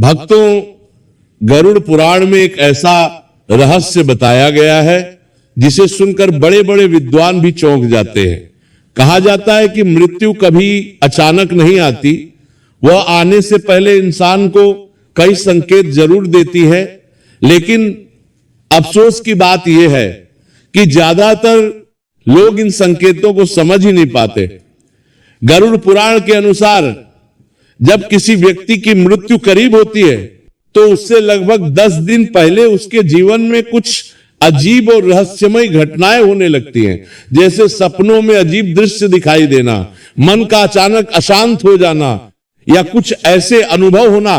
भक्तों, गरुड़ पुराण में एक ऐसा रहस्य बताया गया है जिसे सुनकर बड़े बड़े विद्वान भी चौंक जाते हैं। कहा जाता है कि मृत्यु कभी अचानक नहीं आती, वह आने से पहले इंसान को कई संकेत जरूर देती है, लेकिन अफसोस की बात यह है कि ज्यादातर लोग इन संकेतों को समझ ही नहीं पाते। गरुड़ पुराण के अनुसार जब किसी व्यक्ति की मृत्यु करीब होती है तो उससे लगभग 10 दिन पहले उसके जीवन में कुछ अजीब और रहस्यमय घटनाएं होने लगती हैं, जैसे सपनों में अजीब दृश्य दिखाई देना, मन का अचानक अशांत हो जाना या कुछ ऐसे अनुभव होना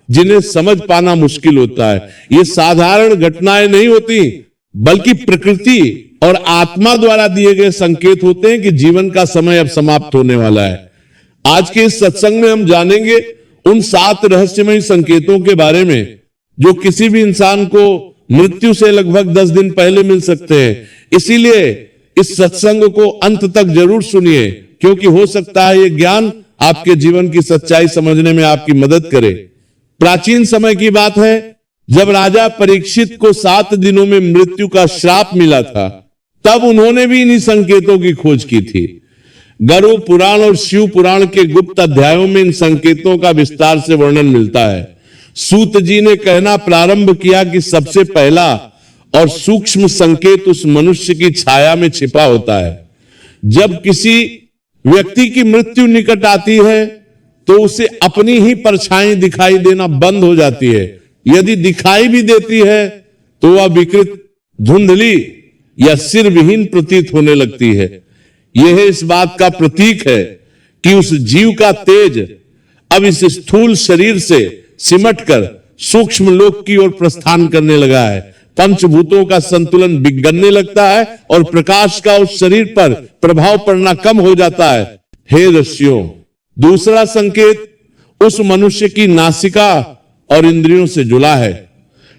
जिन्हें समझ पाना मुश्किल होता है। ये साधारण घटनाएं नहीं होती, बल्कि प्रकृति और आत्मा द्वारा दिए गए संकेत होते हैं कि जीवन का समय अब समाप्त होने वाला है। आज के इस सत्संग में हम जानेंगे उन 7 रहस्यमय संकेतों के बारे में जो किसी भी इंसान को मृत्यु से लगभग 10 दिन पहले मिल सकते हैं। इसीलिए इस सत्संग को अंत तक जरूर सुनिए, क्योंकि हो सकता है ये ज्ञान आपके जीवन की सच्चाई समझने में आपकी मदद करे। प्राचीन समय की बात है, जब राजा परीक्षित को 7 दिनों में मृत्यु का श्राप मिला था, तब उन्होंने भी इन्हीं संकेतों की खोज की थी। गरुड़ पुराण और शिव पुराण के गुप्त अध्यायों में इन संकेतों का विस्तार से वर्णन मिलता है। सूत जी ने कहना प्रारंभ किया कि सबसे पहला और सूक्ष्म संकेत उस मनुष्य की छाया में छिपा होता है। जब किसी व्यक्ति की मृत्यु निकट आती है तो उसे अपनी ही परछाई दिखाई देना बंद हो जाती है। यदि दिखाई भी देती है तो वह विकृत, धुंधली या सिर विहीन प्रतीत होने लगती है। यह इस बात का प्रतीक है कि उस जीव का तेज अब इस स्थूल शरीर से सिमटकर सूक्ष्म लोक की ओर प्रस्थान करने लगा है। पंचभूतों का संतुलन बिगड़ने लगता है और प्रकाश का उस शरीर पर प्रभाव पड़ना कम हो जाता है। हे ऋषियों, दूसरा संकेत उस मनुष्य की नासिका और इंद्रियों से जुड़ा है।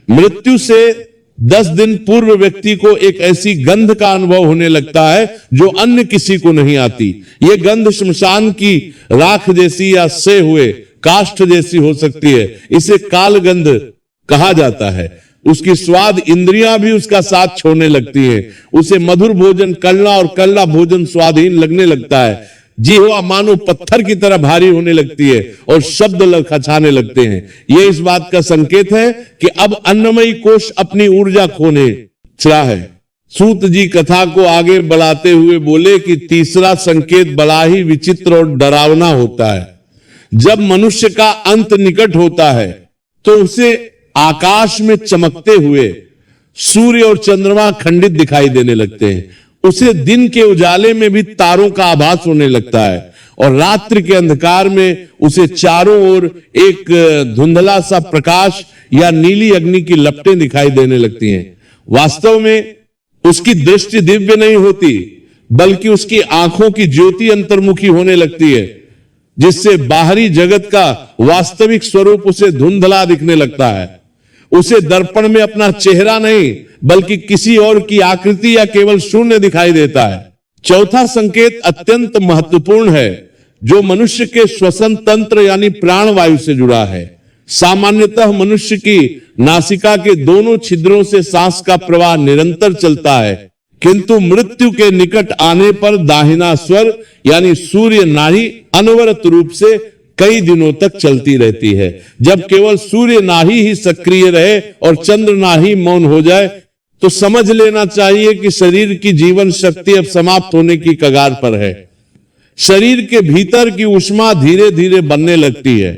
मृत्यु से 10 दिन पूर्व व्यक्ति को एक ऐसी गंध का अनुभव होने लगता है जो अन्य किसी को नहीं आती। यह गंध श्मशान की राख जैसी या से हुए काष्ठ जैसी हो सकती है। इसे काल गंध कहा जाता है। उसकी स्वाद इंद्रियां भी उसका साथ छोड़ने लगती हैं। उसे मधुर भोजन कड़वा और कड़वा भोजन स्वादहीन लगने लगता है। जीवा मानो पत्थर की तरह भारी होने लगती है और शब्द लखचाने लगते हैं। यह इस बात का संकेत है कि अब अन्नमयी कोश अपनी ऊर्जा खोने चला है। सूत जी कथा को आगे बढ़ाते हुए बोले कि तीसरा संकेत बड़ा ही विचित्र और डरावना होता है। जब मनुष्य का अंत निकट होता है तो उसे आकाश में चमकते हुए सूर्य और चंद्रमा खंडित दिखाई देने लगते हैं। उसे दिन के उजाले में भी तारों का आभास होने लगता है और रात्रि के अंधकार में उसे चारों ओर एक धुंधला सा प्रकाश या नीली अग्नि की लपटें दिखाई देने लगती हैं। वास्तव में उसकी दृष्टि दिव्य नहीं होती, बल्कि उसकी आंखों की ज्योति अंतर्मुखी होने लगती है, जिससे बाहरी जगत का वास्तविक स्वरूप उसे धुंधला दिखने लगता है। उसे दर्पण में अपना चेहरा नहीं, बल्कि किसी और की आकृति या केवल शून्य दिखाई देता है। चौथा संकेत अत्यंत महत्वपूर्ण है, जो मनुष्य के श्वसन तंत्र यानी प्राण वायु से जुड़ा है। सामान्यतः मनुष्य की नासिका के दोनों छिद्रों से सांस का प्रवाह निरंतर चलता है, किंतु मृत्यु के निकट आने पर दाहिना स्वर यानी सूर्य नाड़ी अनवरत रूप से कई दिनों तक चलती रहती है। जब केवल सूर्य नाड़ी ही सक्रिय रहे और चंद्र नाड़ी मौन हो जाए तो समझ लेना चाहिए कि शरीर की जीवन शक्ति अब समाप्त होने की कगार पर है। शरीर के भीतर की ऊष्मा धीरे धीरे बनने लगती है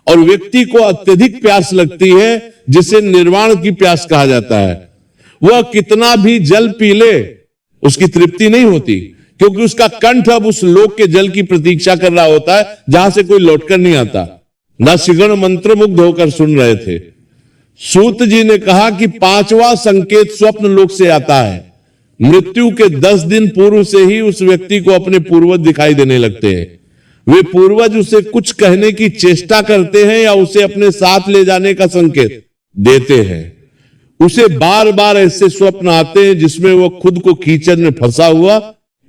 और व्यक्ति को अत्यधिक प्यास लगती है, जिसे निर्वाण की प्यास कहा जाता है। वह कितना भी जल पी ले उसकी तृप्ति नहीं होती, क्योंकि उसका कंठ अब उस लोक के जल की प्रतीक्षा कर रहा होता है जहां से कोई लौटकर नहीं आता। ऋषिगण मंत्रमुग्ध होकर सुन रहे थे। सूत जी ने कहा कि 5वां संकेत स्वप्न लोक से आता है। मृत्यु के 10 दिन पूर्व से ही उस व्यक्ति को अपने पूर्वज दिखाई देने लगते हैं। वे पूर्वज उसे कुछ कहने की चेष्टा करते हैं या उसे अपने साथ ले जाने का संकेत देते हैं। उसे बार बार ऐसे स्वप्न आते हैं जिसमें वह खुद को कीचड़ में फंसा हुआ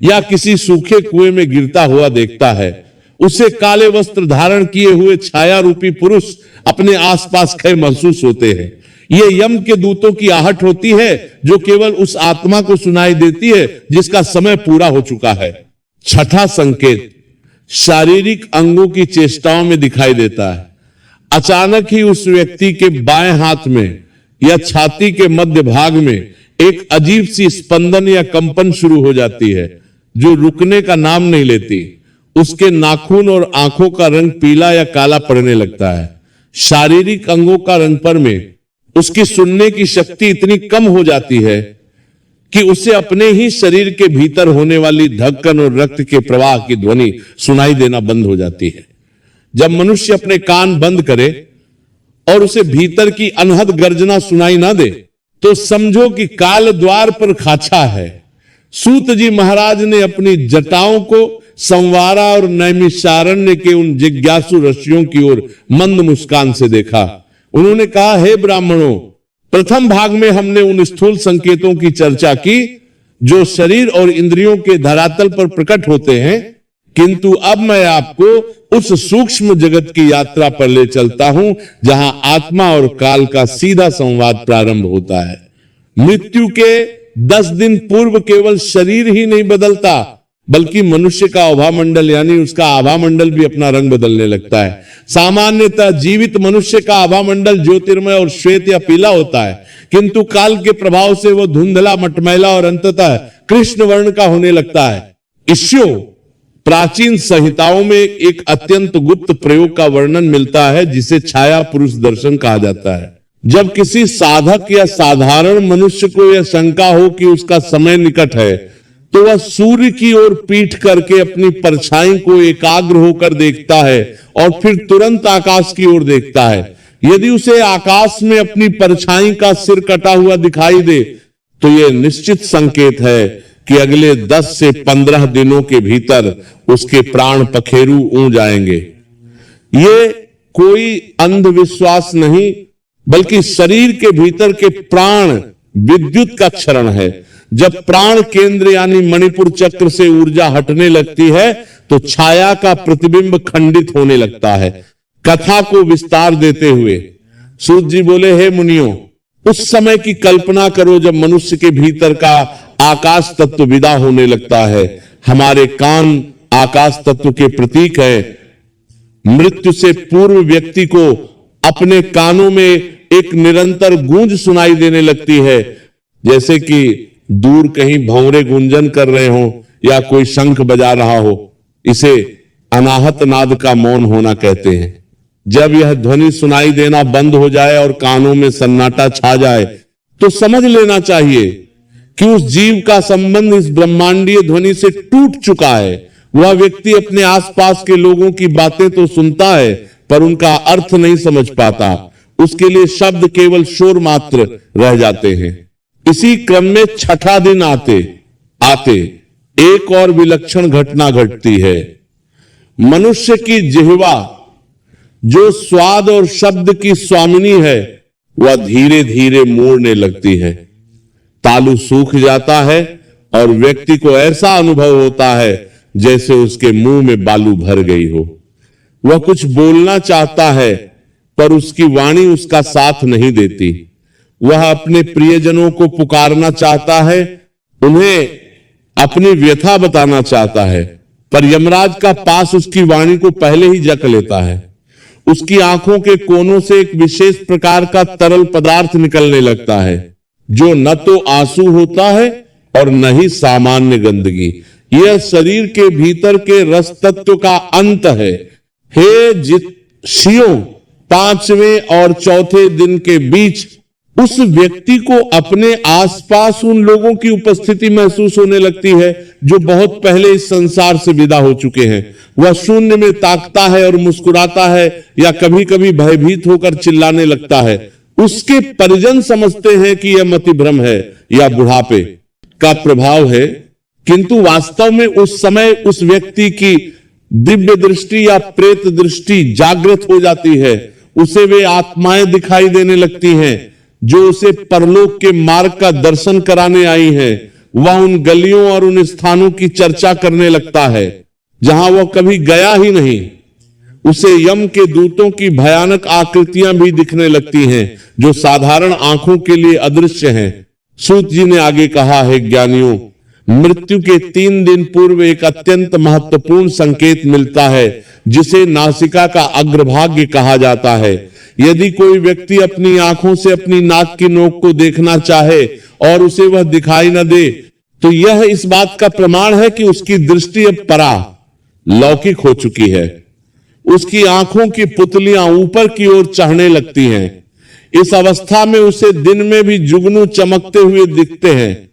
या किसी सूखे कुएं में गिरता हुआ देखता है। उसे काले वस्त्र धारण किए हुए छाया रूपी पुरुष अपने आसपास खड़े महसूस होते हैं। ये यम के दूतों की आहट होती है जो केवल उस आत्मा को सुनाई देती है जिसका समय पूरा हो चुका है। छठा संकेत शारीरिक अंगों की चेष्टाओं में दिखाई देता है। अचानक ही उस व्यक्ति के बाएं हाथ में या छाती के मध्य भाग में एक अजीब सी स्पंदन या कंपन शुरू हो जाती है जो रुकने का नाम नहीं लेती। उसके नाखून और आंखों का रंग पीला या काला पड़ने लगता है। शारीरिक अंगों का रंगपर में उसकी सुनने की शक्ति इतनी कम हो जाती है कि उसे अपने ही शरीर के भीतर होने वाली धड़कन और रक्त के प्रवाह की ध्वनि सुनाई देना बंद हो जाती है। जब मनुष्य अपने कान बंद करे और उसे भीतर की अनहद गर्जना सुनाई ना दे तो समझो कि काल द्वार पर खाचा है। सूत जी महाराज ने अपनी जटाओं को संवारा और नैमिषारण्य के उन जिज्ञासु ऋषियों की ओर मंद मुस्कान से देखा। उन्होंने कहा, हे ब्राह्मणों, प्रथम भाग में हमने उन स्थूल संकेतों की चर्चा की जो शरीर और इंद्रियों के धरातल पर प्रकट होते हैं, किंतु अब मैं आपको उस सूक्ष्म जगत की यात्रा पर ले चलता हूं जहां आत्मा और काल का सीधा संवाद प्रारंभ होता है। मृत्यु के 10 दिन पूर्व केवल शरीर ही नहीं बदलता बल्कि मनुष्य का आभामंडल यानी उसका आभामंडल भी अपना रंग बदलने लगता है। सामान्यतः जीवित मनुष्य का आभामंडल ज्योतिर्मय और श्वेत या पीला होता है, किंतु काल के प्रभाव से वह धुंधला, मटमैला और अंततः कृष्ण वर्ण का होने लगता है। इस्यो प्राचीन संहिताओं में एक अत्यंत गुप्त प्रयोग का वर्णन मिलता है जिसे छाया पुरुष दर्शन कहा जाता है। जब किसी साधक या साधारण मनुष्य को यह शंका हो कि उसका समय निकट है तो वह सूर्य की ओर पीठ करके अपनी परछाई को एकाग्र होकर देखता है और फिर तुरंत आकाश की ओर देखता है। यदि उसे आकाश में अपनी परछाई का सिर कटा हुआ दिखाई दे तो यह निश्चित संकेत है कि अगले 10 से 15 दिनों के भीतर उसके प्राण पखेरु ऊं जाएंगे। ये कोई अंधविश्वास नहीं बल्कि शरीर के भीतर के प्राण विद्युत का क्षरण है। जब प्राण केंद्र यानी मणिपुर चक्र से ऊर्जा हटने लगती है तो छाया का प्रतिबिंब खंडित होने लगता है। कथा को विस्तार देते हुए सूत जी बोले, हे मुनियों, उस समय की कल्पना करो जब मनुष्य के भीतर का आकाश तत्व विदा होने लगता है। हमारे कान आकाश तत्व के प्रतीक है। मृत्यु से पूर्व व्यक्ति को अपने कानों में एक निरंतर गूंज सुनाई देने लगती है, जैसे कि दूर कहीं भंवरे गुंजन कर रहे हो या कोई शंख बजा रहा हो। इसे अनाहत नाद का मौन होना कहते हैं। जब यह ध्वनि सुनाई देना बंद हो जाए और कानों में सन्नाटा छा जाए तो समझ लेना चाहिए कि उस जीव का संबंध इस ब्रह्मांडीय ध्वनि से टूट चुका है। वह व्यक्ति अपने आसपास के लोगों की बातें तो सुनता है पर उनका अर्थ नहीं समझ पाता। उसके लिए शब्द केवल शोर मात्र रह जाते हैं। इसी क्रम में छठा दिन आते आते एक और विलक्षण घटना घटती है। मनुष्य की जिह्वा जो स्वाद और शब्द की स्वामिनी है वह धीरे धीरे मोड़ने लगती है। तालु सूख जाता है और व्यक्ति को ऐसा अनुभव होता है जैसे उसके मुंह में बालू भर गई हो। वह कुछ बोलना चाहता है पर उसकी वाणी उसका साथ नहीं देती। वह अपने प्रियजनों को पुकारना चाहता है, उन्हें अपनी व्यथा बताना चाहता है, पर यमराज का पास उसकी वाणी को पहले ही जक लेता है। उसकी आंखों के कोनों से एक विशेष प्रकार का तरल पदार्थ निकलने लगता है जो न तो आंसू होता है और न ही सामान्य गंदगी। यह शरीर के भीतर के रस तत्व का अंत है। हे जित्सियों, 5वें और चौथे दिन के बीच उस व्यक्ति को अपने आसपास उन लोगों की उपस्थिति महसूस होने लगती है जो बहुत पहले इस संसार से विदा हो चुके हैं। वह शून्य में ताकता है और मुस्कुराता है या कभी कभी भयभीत होकर चिल्लाने लगता है। उसके परिजन समझते हैं कि यह मतिभ्रम है या बुढ़ापे का प्रभाव है, किंतु वास्तव में उस समय उस व्यक्ति की दिव्य दृष्टि या प्रेत दृष्टि जागृत हो जाती है। उसे वे आत्माएं दिखाई देने लगती हैं जो उसे परलोक के मार्ग का दर्शन कराने आई हैं। वह उन गलियों और उन स्थानों की चर्चा करने लगता है जहां वह कभी गया ही नहीं। उसे यम के दूतों की भयानक आकृतियां भी दिखने लगती हैं, जो साधारण आंखों के लिए अदृश्य हैं। सूत जी ने आगे कहा, है ज्ञानियों, मृत्यु के 3 दिन पूर्व एक अत्यंत महत्वपूर्ण संकेत मिलता है, जिसे नासिका का अग्रभाग्य कहा जाता है। यदि कोई व्यक्ति अपनी आंखों से अपनी नाक की नोक को देखना चाहे और उसे वह दिखाई न दे, तो यह इस बात का प्रमाण है कि उसकी दृष्टि अब परा लौकिक हो चुकी है। उसकी आंखों की पुतलियां ऊपर की ओर चढ़ने लगती हैं। इस अवस्था में उसे दिन में भी जुगनू चमकते हुए दिखते हैं।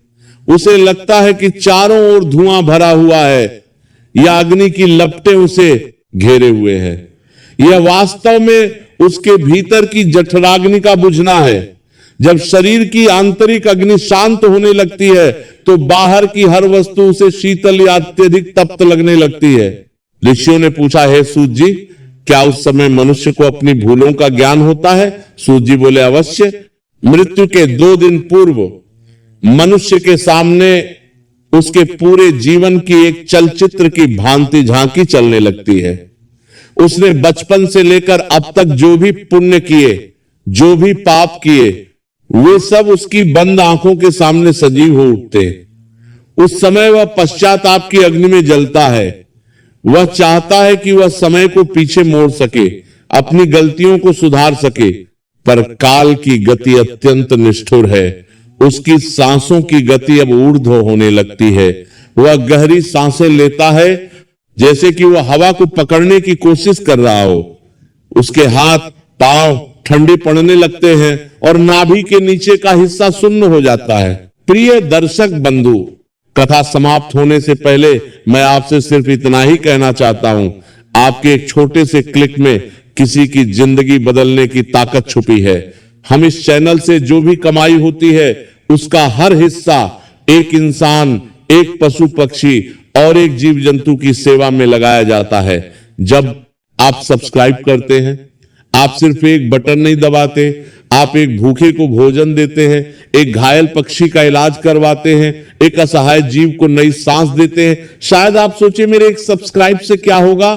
उसे लगता है कि चारों ओर धुआं भरा हुआ है या अग्नि की लपटें उसे घेरे हुए हैं। यह वास्तव में उसके भीतर की जठराग्नि का बुझना है। जब शरीर की आंतरिक अग्नि शांत होने लगती है, तो बाहर की हर वस्तु उसे शीतल या अत्यधिक तप्त लगने लगती है। ऋषियों ने पूछा, है सूत जी, क्या उस समय मनुष्य को अपनी भूलों का ज्ञान होता है? सूत जी बोले, अवश्य। मृत्यु के 2 दिन पूर्व मनुष्य के सामने उसके पूरे जीवन की एक चलचित्र की भांति झांकी चलने लगती है। उसने बचपन से लेकर अब तक जो भी पुण्य किए, जो भी पाप किए, वे सब उसकी बंद आंखों के सामने सजीव हो उठते। उस समय वह पश्चाताप की अग्नि में जलता है। वह चाहता है कि वह समय को पीछे मोड़ सके, अपनी गलतियों को सुधार सके, पर काल की गति अत्यंत निष्ठुर है। उसकी सांसों की गति अब ऊर्ध्व होने लगती है। वह गहरी सांसें लेता है, जैसे कि वह हवा को पकड़ने की कोशिश कर रहा हो। उसके हाथ पांव ठंडे पड़ने लगते हैं और नाभि के नीचे का हिस्सा सुन्न हो जाता है। प्रिय दर्शक बंधु, कथा समाप्त होने से पहले मैं आपसे सिर्फ इतना ही कहना चाहता हूं, आपके एक छोटे से क्लिक में किसी की जिंदगी बदलने की ताकत छुपी है। हम इस चैनल से जो भी कमाई होती है, उसका हर हिस्सा एक इंसान, एक पशु पक्षी और एक जीव जंतु की सेवा में लगाया जाता है। जब आप सब्सक्राइब करते हैं, आप सिर्फ एक बटन नहीं दबाते, आप एक भूखे को भोजन देते हैं, एक घायल पक्षी का इलाज करवाते हैं, एक असहाय जीव को नई सांस देते हैं। शायद आप सोचे मेरे एक सब्सक्राइब से क्या होगा,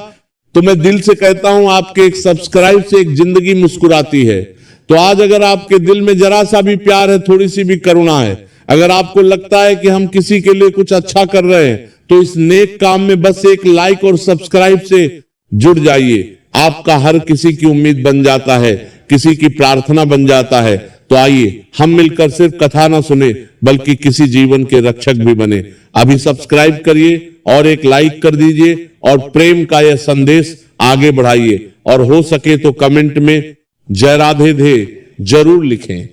तो मैं दिल से कहता हूं, आपके एक सब्सक्राइब से एक जिंदगी मुस्कुराती है। तो आज अगर आपके दिल में जरा सा भी प्यार है, थोड़ी सी भी करुणा है, अगर आपको लगता है कि हम किसी के लिए कुछ अच्छा कर रहे हैं, तो इस नेक काम में बस एक लाइक और सब्सक्राइब से जुड़ जाइए। आपका हर किसी की उम्मीद बन जाता है, किसी की प्रार्थना बन जाता है। तो आइए हम मिलकर सिर्फ कथा ना सुने, बल्कि किसी जीवन के रक्षक भी बने। अभी सब्सक्राइब करिए और एक लाइक कर दीजिए और प्रेम का यह संदेश आगे बढ़ाइए। और हो सके तो कमेंट में जय राधे धे जरूर लिखें।